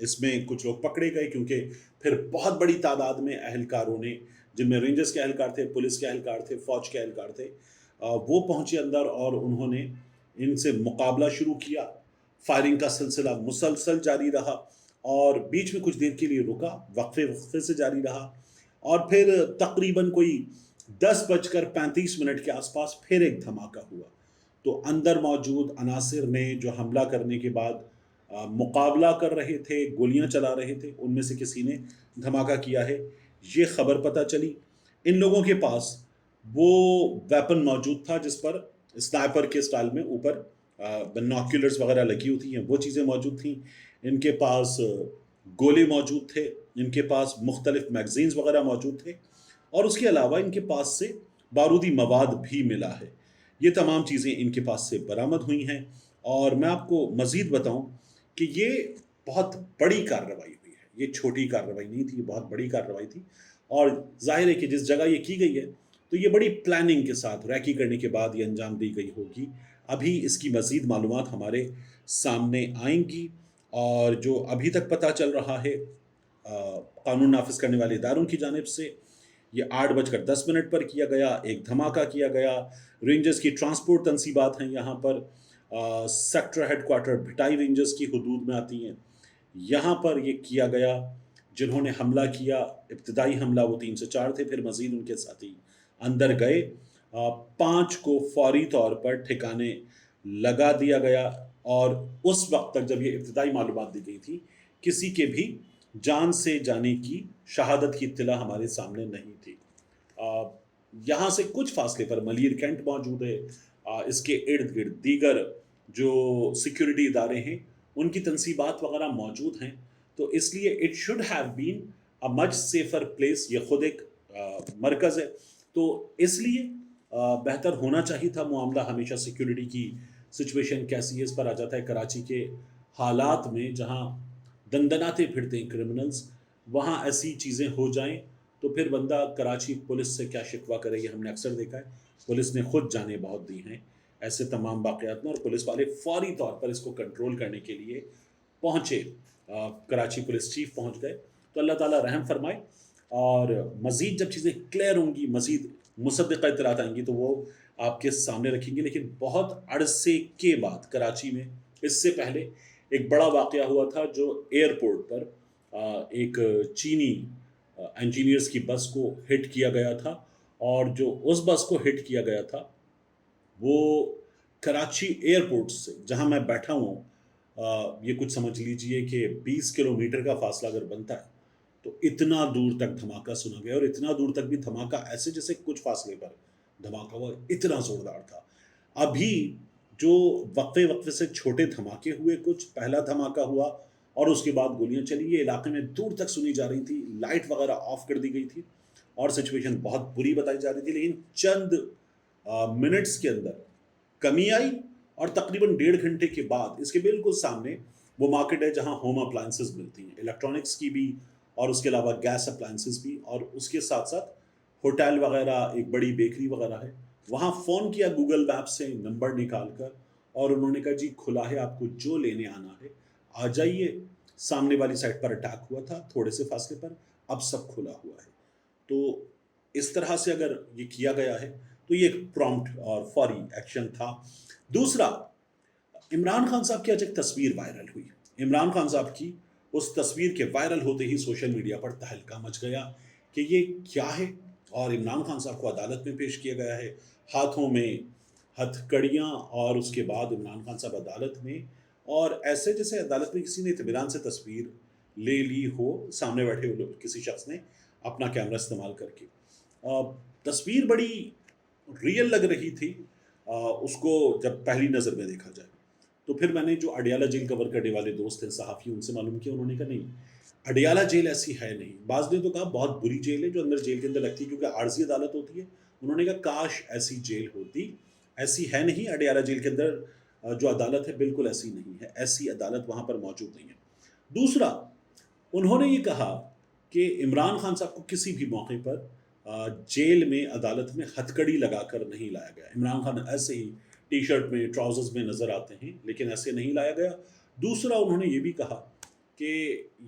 اس میں کچھ لوگ پکڑے گئے کیونکہ پھر بہت بڑی تعداد میں اہلکاروں نے، جن میں رینجرز کے اہلکار تھے، پولیس کے اہلکار تھے، فوج کے اہلکار تھے، وہ پہنچے اندر اور انہوں نے ان سے مقابلہ شروع کیا۔ فائرنگ کا سلسلہ مسلسل جاری رہا اور بیچ میں کچھ دیر کے لیے رکا، وقفے وقفے سے جاری رہا، اور پھر تقریباً کوئی 10:35 کے آس پاس پھر ایک دھماکہ ہوا۔ تو اندر موجود عناصر نے جو حملہ کرنے کے بعد مقابلہ کر رہے تھے، گولیاں چلا رہے تھے، ان میں سے کسی نے دھماکہ کیا ہے، یہ خبر پتہ چلی۔ ان لوگوں کے پاس وہ ویپن موجود تھا جس پر اسنائپر کے سٹائل میں اوپر بینوکیولرز وغیرہ لگی ہوتی ہیں، وہ چیزیں موجود تھیں۔ ان کے پاس گولے موجود تھے، ان کے پاس مختلف میگزینز وغیرہ موجود تھے، اور اس کے علاوہ ان کے پاس سے بارودی مواد بھی ملا ہے۔ یہ تمام چیزیں ان کے پاس سے برآمد ہوئی ہیں، اور میں آپ کو مزید بتاؤں کہ یہ بہت بڑی کارروائی ہوئی ہے، یہ چھوٹی کارروائی نہیں تھی، یہ بہت بڑی کارروائی تھی، اور ظاہر ہے کہ جس جگہ یہ کی گئی ہے تو یہ بڑی پلاننگ کے ساتھ ریکی کرنے کے بعد یہ انجام دی گئی ہوگی۔ ابھی اس کی مزید معلومات ہمارے سامنے آئیں گی، اور جو ابھی تک پتہ چل رہا ہے قانون نافذ کرنے والے اداروں کی جانب سے، یہ 8:10 پر کیا گیا، ایک دھماکہ کیا گیا۔ رینجرز کی ٹرانسپورٹ تنصیبات ہیں یہاں پر، sector head quarter Bhitai rangers کی حدود میں آتی ہیں، یہاں پر یہ کیا گیا۔ جنہوں نے حملہ کیا، ابتدائی حملہ وہ 3 سے 4 تھے، پھر مزید ان کے ساتھی اندر گئے۔ 5 کو فوری طور پر ٹھکانے لگا دیا گیا، اور اس وقت تک جب یہ ابتدائی معلومات دی گئی تھی، کسی کے بھی جان سے جانے کی، شہادت کی اطلاع ہمارے سامنے نہیں تھی۔ یہاں سے کچھ فاصلے پر ملیر کینٹ موجود ہے، اس کے ارد گرد دیگر جو سیکیورٹی ادارے ہیں ان کی تنصیبات وغیرہ موجود ہیں، تو اس لیے it should have been a much safer place. یہ خود ایک مرکز ہے، تو اس لیے بہتر ہونا چاہیے تھا معاملہ۔ ہمیشہ سیکیورٹی کی سچویشن کیسی ہے اس پر آ جاتا ہے۔ کراچی کے حالات میں جہاں دندناتے پھرتے ہیں کرمنلز، وہاں ایسی چیزیں ہو جائیں تو پھر بندہ کراچی پولیس سے کیا شکوہ کرے، یہ ہم نے اکثر دیکھا ہے۔ پولیس نے خود جانیں بہت دی ہیں ایسے تمام واقعات میں، اور پولیس والے فوری طور پر اس کو کنٹرول کرنے کے لیے پہنچے، کراچی پولیس چیف پہنچ گئے۔ تو اللہ تعالیٰ رحم فرمائے، اور مزید جب چیزیں کلیئر ہوں گی، مزید مصدقہ اطلاعات آئیں گی تو وہ آپ کے سامنے رکھیں گے۔ لیکن بہت عرصے کے بعد کراچی میں، اس سے پہلے ایک بڑا واقعہ ہوا تھا جو ایئرپورٹ پر ایک چینی انجینئرز کی بس کو ہٹ کیا گیا تھا، اور جو اس بس کو ہٹ کیا گیا تھا وہ کراچی ایئرپورٹ سے، جہاں میں بیٹھا ہوں، یہ کچھ سمجھ لیجئے کہ 20 کلومیٹر کا فاصلہ اگر بنتا ہے تو اتنا دور تک دھماکہ سنا گیا، اور اتنا دور تک بھی دھماکہ ایسے جیسے کچھ فاصلے پر دھماکہ ہوا، اتنا زوردار تھا۔ ابھی جو وقفے وقفے سے چھوٹے دھماکے ہوئے، کچھ پہلا دھماکہ ہوا اور اس کے بعد گولیاں چلی، یہ علاقے میں دور تک سنی جا رہی تھی، لائٹ وغیرہ آف کر دی گئی تھی، اور سچویشن بہت بری بتائی جا رہی تھی۔ لیکن چند منٹس کے اندر کمی آئی، اور تقریباً 1.5 گھنٹے کے بعد اس کے بالکل سامنے وہ مارکیٹ ہے جہاں ہوم اپلائنسز ملتی ہیں، الیکٹرانکس کی بھی، اور اس کے علاوہ گیس اپلائنسز بھی، اور اس کے ساتھ ساتھ ہوٹل وغیرہ، ایک بڑی بیکری وغیرہ ہے۔ وہاں فون کیا گوگل میپ سے نمبر نکال کر، اور انہوں نے کہا جی کھلا ہے، آپ کو جو لینے آنا ہے آ جائیے۔ سامنے والی سائٹ پر اٹیک ہوا تھا تھوڑے سے فاصلے پر، اب سب کھلا ہوا ہے۔ تو اس طرح سے اگر یہ کیا گیا ہے تو یہ ایک پرومپٹ اور فوری ایکشن تھا۔ دوسرا، عمران خان صاحب کی آج ایک تصویر وائرل ہوئی۔ عمران خان صاحب کی اس تصویر کے وائرل ہوتے ہی سوشل میڈیا پر تہلکہ مچ گیا کہ یہ کیا ہے، اور عمران خان صاحب کو عدالت میں پیش کیا گیا ہے، ہاتھوں میں ہتھ کڑیاں، اور اس کے بعد عمران خان صاحب عدالت میں، اور ایسے جیسے عدالت میں کسی نے اطمینان سے تصویر لے لی ہو، سامنے بیٹھے ہوئے کسی شخص نے اپنا کیمرہ استعمال کر کے۔ تصویر بڑی ریئل لگ رہی تھی اس کو جب پہلی نظر میں دیکھا جائے۔ تو پھر میں نے جو اڈیالہ جیل کور کرنے والے دوست ہیں صحافی، ان سے معلوم کیا، انہوں نے کہا نہیں، اڈیالہ جیل ایسی ہے نہیں۔ بعض نے تو کہا بہت بری جیل ہے جو اندر جیل کے اندر لگتی ہے کیونکہ عارضی عدالت ہوتی ہے۔ انہوں نے کہا کاش ایسی جیل ہوتی، ایسی ہے نہیں۔ اڈیالہ جیل کے اندر جو عدالت ہے بالکل ایسی نہیں ہے، ایسی عدالت وہاں پر موجود نہیں ہے۔ دوسرا، انہوں نے یہ کہا کہ عمران خان صاحب کو کسی بھی موقع پر جیل میں، عدالت میں ہتھ کڑی لگا کر نہیں لایا گیا۔ عمران خان ایسے ہی ٹی شرٹ میں، ٹراؤزرز میں نظر آتے ہیں، لیکن ایسے نہیں لایا گیا۔ دوسرا، انہوں نے یہ بھی کہا کہ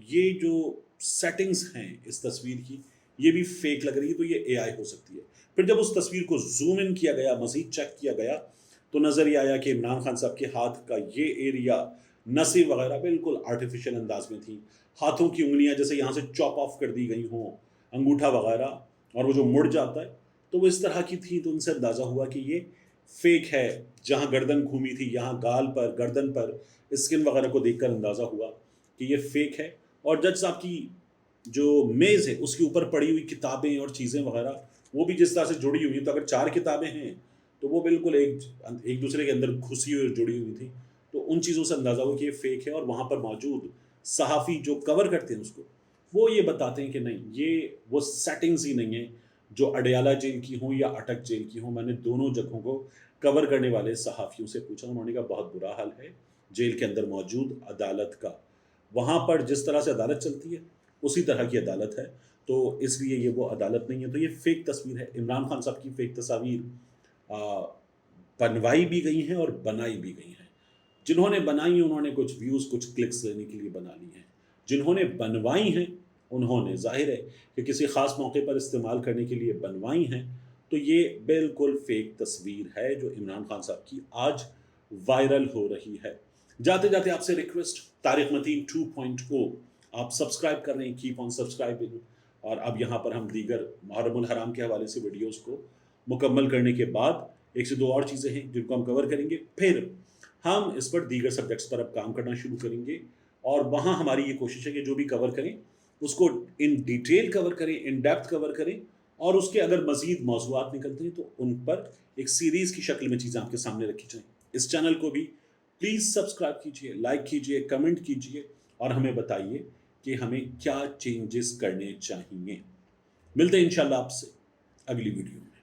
یہ جو سیٹنگز ہیں اس تصویر کی یہ بھی فیک لگ رہی ہے، تو یہ اے آئی ہو سکتی ہے۔ پھر جب اس تصویر کو زوم ان کیا گیا، مزید چیک کیا گیا، تو نظر یہ آیا کہ عمران خان صاحب کے ہاتھ کا یہ ایریا، نسیں وغیرہ بالکل آرٹیفیشل انداز میں تھیں، ہاتھوں کی انگلیاں جیسے یہاں سے چاپ آف کر دی گئی ہوں، انگوٹھا وغیرہ، اور وہ جو مڑ جاتا ہے تو وہ اس طرح کی تھی، تو ان سے اندازہ ہوا کہ یہ فیک ہے۔ جہاں گردن گھومی تھی، یہاں گال پر، گردن پر، اسکن وغیرہ کو دیکھ کر اندازہ ہوا کہ یہ فیک ہے۔ اور جج صاحب کی جو میز ہے اس کے اوپر پڑی ہوئی کتابیں اور چیزیں وغیرہ وہ بھی جس طرح سے جڑی ہوئی ہیں، تو اگر 4 کتابیں ہیں تو وہ بالکل ایک دوسرے کے اندر گھسی ہوئی اور جڑی ہوئی تھی، تو ان چیزوں سے اندازہ ہوا کہ یہ فیک ہے۔ اور وہاں پر موجود صحافی جو کور کرتے ہیں اس کو، وہ یہ بتاتے ہیں کہ نہیں، یہ وہ سیٹنگز ہی نہیں ہیں جو اڈیالہ جیل کی ہوں یا اٹک جیل کی ہوں۔ میں نے دونوں جگہوں کو کور کرنے والے صحافیوں سے پوچھا، انہوں نے کہا بہت برا حال ہے جیل کے اندر موجود عدالت کا، وہاں پر جس طرح سے عدالت چلتی ہے اسی طرح کی عدالت ہے، تو اس لیے یہ وہ عدالت نہیں ہے۔ تو یہ فیک تصویر ہے۔ عمران خان صاحب کی فیک تصاویر بنوائی بھی گئی ہیں اور بنائی بھی گئی ہیں۔ جنہوں نے بنائی ہیں انہوں نے کچھ ویوز، کچھ کلکس لینے کے لیے بنا لی ہیں، جنہوں نے بنوائی ہیں انہوں نے ظاہر ہے کہ کسی خاص موقع پر استعمال کرنے کے لیے بنوائی ہیں، تو یہ بالکل فیک تصویر ہے جو عمران خان صاحب کی آج وائرل ہو رہی ہے۔ جاتے جاتے آپ سے ریکویسٹ، طارق متین 2.0 آپ سبسکرائب کر رہے ہیں، کیپ آن سبسکرائبنگ۔ اور اب یہاں پر ہم دیگر محرم الحرام کے حوالے سے ویڈیوز کو مکمل کرنے کے بعد 1 سے 2 اور چیزیں ہیں جن کو ہم کور کریں گے، پھر ہم اس پر دیگر سبجیکٹس پر اب کام کرنا شروع کریں گے، اور وہاں ہماری یہ کوشش ہے کہ جو بھی کور کریں اس کو ان ڈیٹیل کور کریں، ان ڈیپتھ کور کریں، اور اس کے اگر مزید موضوعات نکلتے ہیں تو ان پر ایک سیریز کی شکل میں چیزیں آپ کے سامنے رکھی جائیں۔ اس چینل کو بھی پلیز سبسکرائب کیجئے، لائک کیجئے، کمنٹ کیجئے، اور ہمیں بتائیے کہ ہمیں کیا چینجز کرنے چاہیے۔ ملتے ہیں انشاءاللہ آپ سے اگلی ویڈیو میں۔